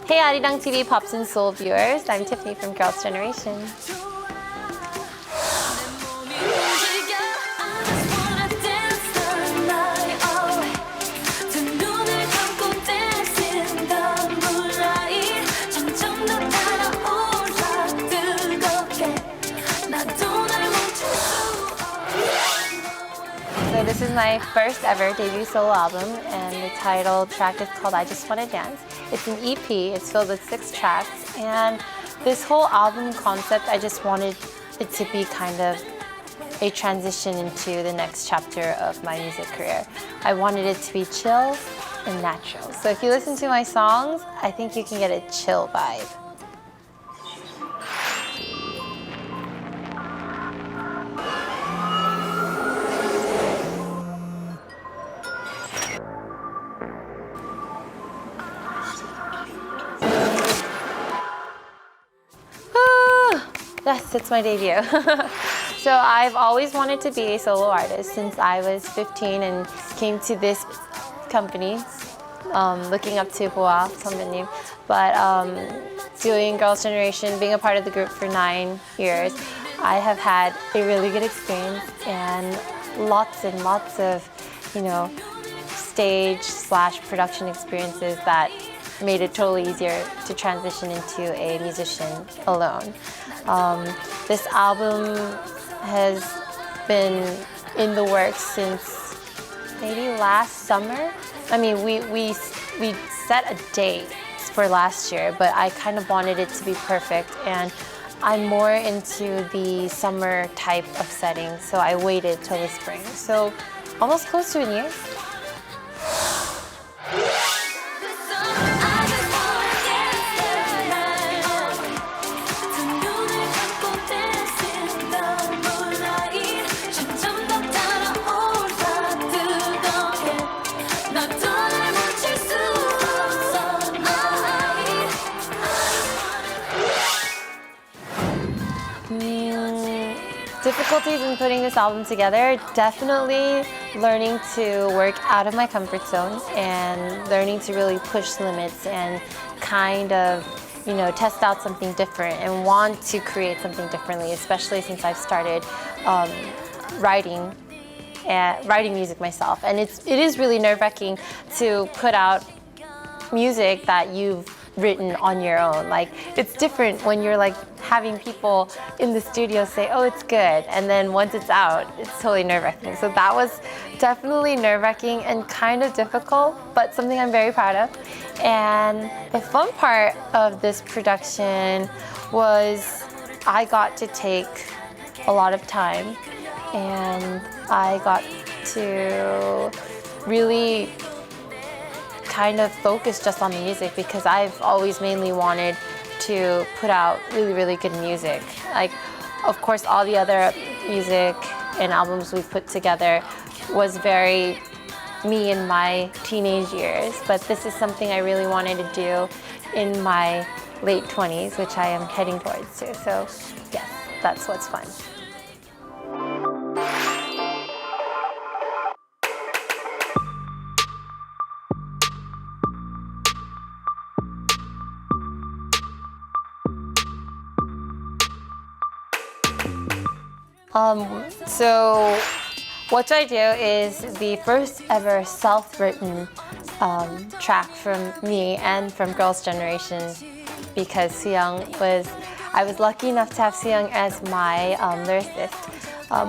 Hey Arirang TV Pops and Soul viewers, I'm Tiffany from Girls' Generation. So this is my first ever debut solo album, and the title track is called I Just Wanna Dance. It's an EP, it's filled with 6 tracks, and this whole album concept, I just wanted it to be kind of a transition into the next chapter of my music career. I wanted it to be chill and natural. So if you listen to my songs, I think you can get a chill vibe. Yes, it's my debut. So I've always wanted to be a solo artist since I was 15 and came to this company, looking up to Boa 선배님. But doing Girls' Generation, being a part of the group for 9 years, I have had a really good experience and lots and lots of, stage/production experiences that made it totally easier to transition into a musician alone. This album has been in the works since maybe last summer. I mean, we set a date for last year, but I kind of wanted it to be perfect, and I'm more into the summer type of setting, so I waited till the spring. So almost close to a year. Difficulties in putting this album together, definitely learning to work out of my comfort zone and learning to really push limits and kind of, test out something different and want to create something differently, especially since I've started writing music myself. And it is really nerve-wracking to put out music that you've written on your own. Like, it's different when you're like having people in the studio say, oh, it's good, and then once it's out, it's totally nerve-wracking. So that was definitely nerve-wracking and kind of difficult, but something I'm very proud of. And the fun part of this production was I got to take a lot of time, and I got to really kind of focus just on the music, because I've always mainly wanted to put out really, really good music. Like, of course, all the other music and albums we've put together was very me in my teenage years, but this is something I really wanted to do in my late 20s, which I am heading towards too. So yes, that's what's fun. So what I do is the first ever self-written track from me and from Girls' Generation, because I was lucky enough to have Seoung as my lyricist.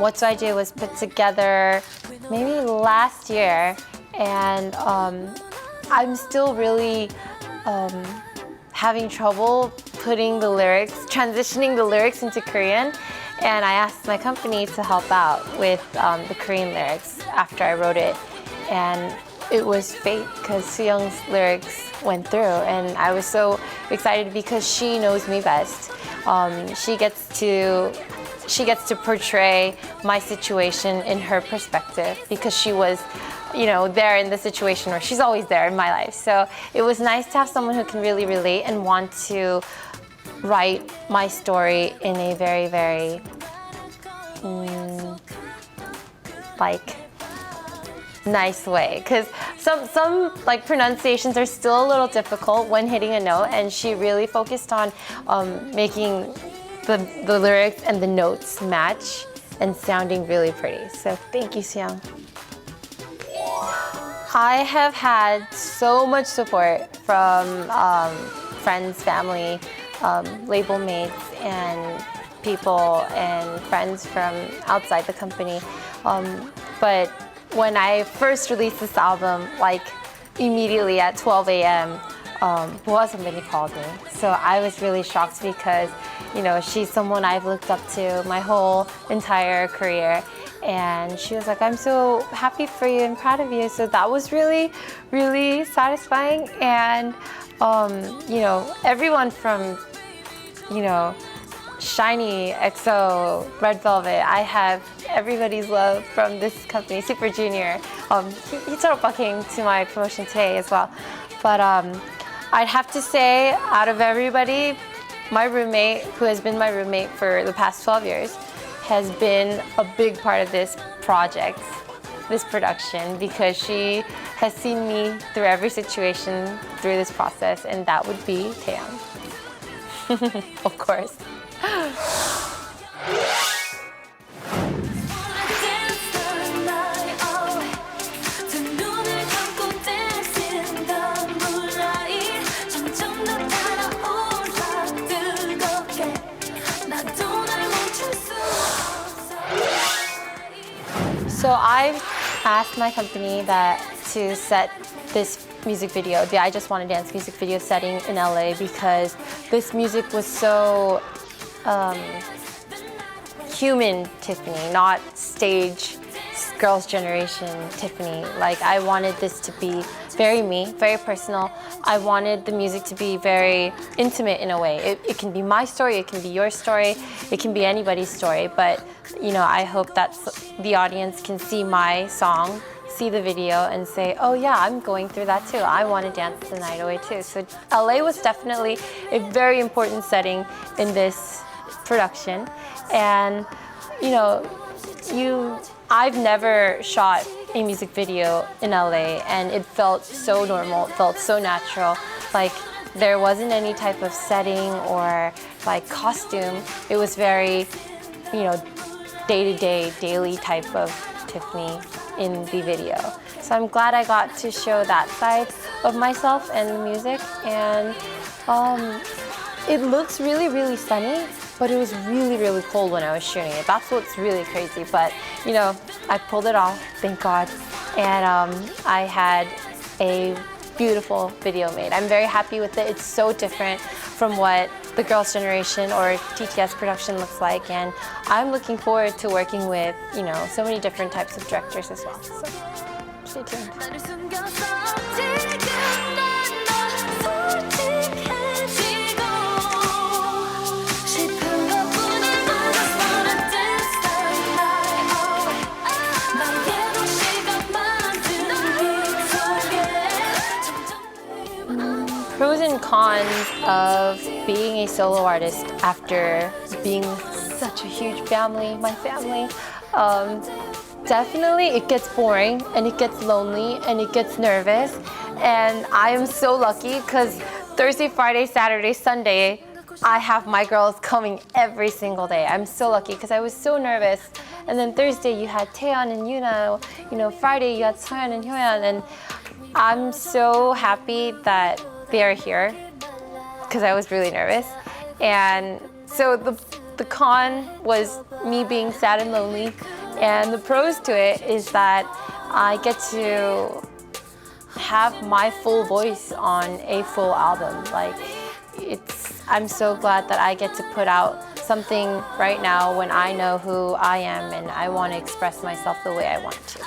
What I did was put together maybe last year, and I'm still really having trouble transitioning the lyrics into Korean. And I asked my company to help out with the Korean lyrics after I wrote it. And it was fate, because Seoung's lyrics went through. And I was so excited because she knows me best. She gets to portray my situation in her perspective, because she was, there in the situation where she's always there in my life. So it was nice to have someone who can really relate and want to write my story in a very, very nice way. Because some like pronunciations are still a little difficult when hitting a note, and she really focused on making the lyrics and the notes match and sounding really pretty. So thank you, Seong. I have had so much support from friends, family, label mates, and people and friends from outside the company. But when I first released this album, like immediately at 12 a.m., Boa 선배님 called me. So I was really shocked because, you know, she's someone I've looked up to my whole entire career. And she was like, I'm so happy for you and proud of you. So that was really, really satisfying. And, you know, everyone from, you know, Shiny, EXO, Red Velvet, I have everybody's love from this company, Super Junior. Hicharo came to my promotion today as well. But I'd have to say, out of everybody, my roommate, who has been my roommate for the past 12 years, has been a big part of this project, this production, because she has seen me through every situation through this process, and that would be Taeyang. Of course. So I've asked my company to set this music video, the I Just Wanna Dance music video setting in LA, because this music was so human Tiffany, not stage girls' generation Tiffany. Like, I wanted this to be very me, very personal. I wanted the music to be very intimate in a way. It can be my story, it can be your story, it can be anybody's story, but you know, I hope that the audience can see my song, see the video, and say, oh yeah, I'm going through that too. I want to dance the night away too. So LA was definitely a very important setting in this production. And you know, I've never shot a music video in LA, and it felt so normal, it felt so natural. Like, there wasn't any type of setting or like costume. It was very, you know, day-to-day, daily type of Tiffany in the video. So I'm glad I got to show that side of myself and the music. And it looks really, really sunny, but it was really, really cold when I was shooting it. That's what's really crazy. But you know, I pulled it off, thank God. And I had a beautiful video made. I'm very happy with it. It's so different from what the Girls' Generation or TTS production looks like, and I'm looking forward to working with, you know, so many different types of directors as well. So stay tuned. Pros and cons of being a solo artist after being such a huge family, my family. Definitely it gets boring and it gets lonely and it gets nervous. And I am so lucky because Thursday, Friday, Saturday, Sunday, I have my girls coming every single day. I'm so lucky because I was so nervous. And then Thursday you had Taeyeon and Yuna, you know, Friday you had Soyeon and Hyoyeon, and I'm so happy that they are here because I was really nervous. And so the con was me being sad and lonely, and the pros to it is that I get to have my full voice on a full album. Like, I'm so glad that I get to put out something right now when I know who I am and I want to express myself the way I want to.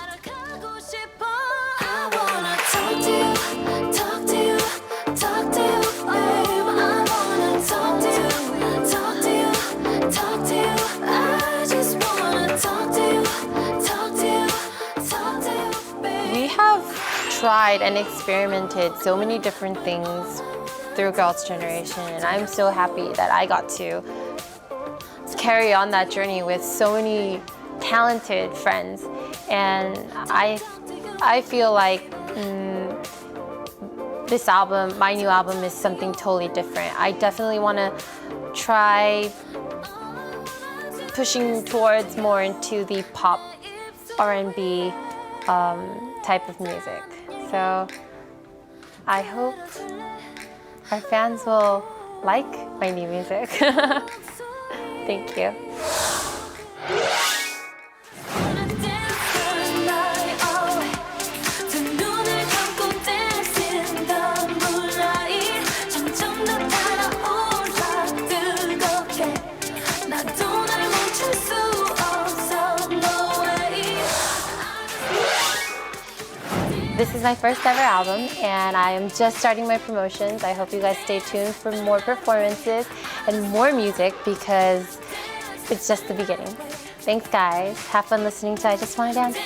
We have tried and experimented so many different things through Girls' Generation, and I'm so happy that I got to carry on that journey with so many talented friends. And I feel like this album, my new album, is something totally different. I definitely want to try pushing towards more into the pop R&B type of music. So I hope our fans will like my new music. Thank you. This is my first ever album, and I am just starting my promotions. I hope you guys stay tuned for more performances and more music, because it's just the beginning. Thanks guys. Have fun listening to I Just Wanna Dance.